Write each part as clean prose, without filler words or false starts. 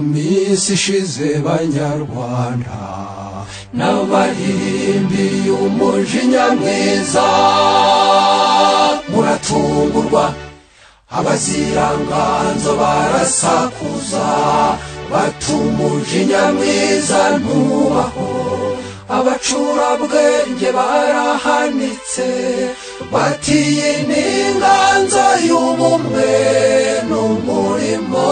minsi ishize banyarwanda n'abahimbye umujinya mwiza muratungurwa abaziranganzo barasakuza batumujinya mwiza ntubaho abacurabwenge barahanitse batiye n'inganzo y'ubumwe n'umurimo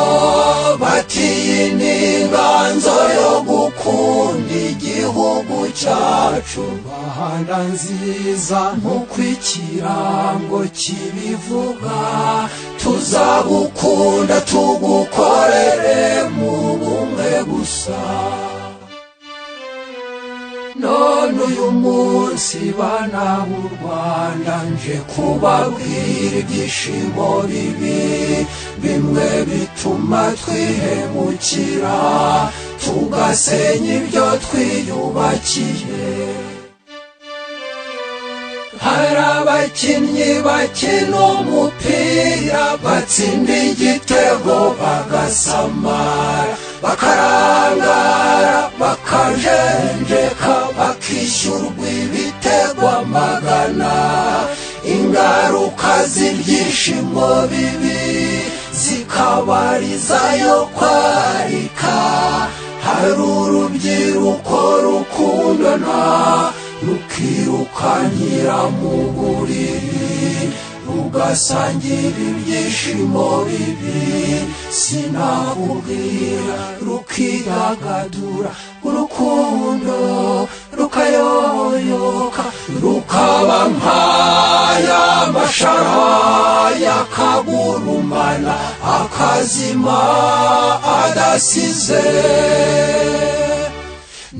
batiye n'inganzo yo gukunda igihugu cyacu bahana nziza nk'uko ikirango kibivuga tuzagukunda tugukorere mu bumwe gusa none uyu munsi bana b'u Rwanda nje kubabwira ibyishimo bibi bimwe bituma twihemukira tugasenya ibyo twiyubakiye hari abakinnyi bakina umupira batsinda igitego bagasamara bakarangara bakajenjeka bakishyurwa ibitego amagana ingaruka z'ibyishimo bibi zikabarizayo kwarika hari urubyiruko rukundana rukirukanyira mu buriri rugasangira ibyishimo bibi sinakubwira rukidagadura urukundo rukayoyoka rukaba nk'aya mashara yakagurumana akazima adasize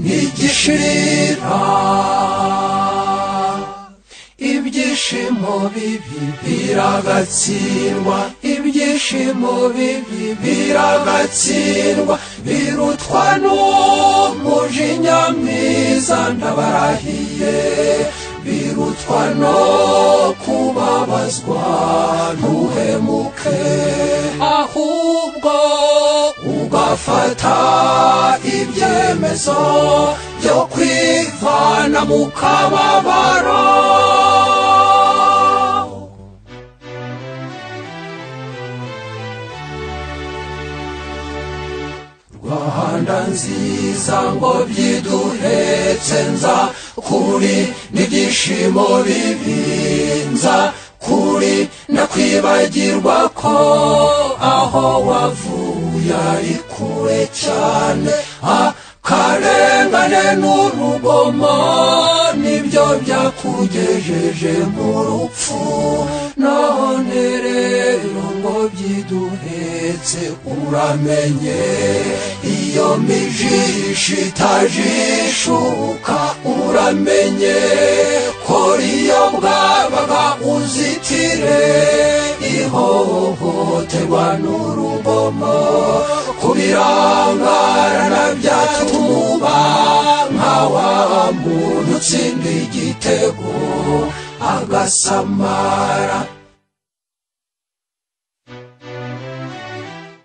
nigishirira ibyishimo bibi biragatsindwa ibyishimo bibi biragatsindwa birutwa n'umujinya mwiza ndabarahiye birutwa no kubabazwa ntuhemuke ahubwo ugafata ibyemezo byo kwivana mu kababaro Rwanda nziza ngo byiduhetse nza kuri n'ibyishimo bibinza kuri nakwibagirwa ko aho wavuye ari kure cyane akarengane n'urugomo nibyo byakugejeje mu rupfu none rero ngo byiduhetse uramenye iyo mijishi itajishuka uramenye ko iyo bwabaga uzitire ihohoterwa n'urugomo kubirangarana byatuma nka wa muntu utsinda igitego agasamara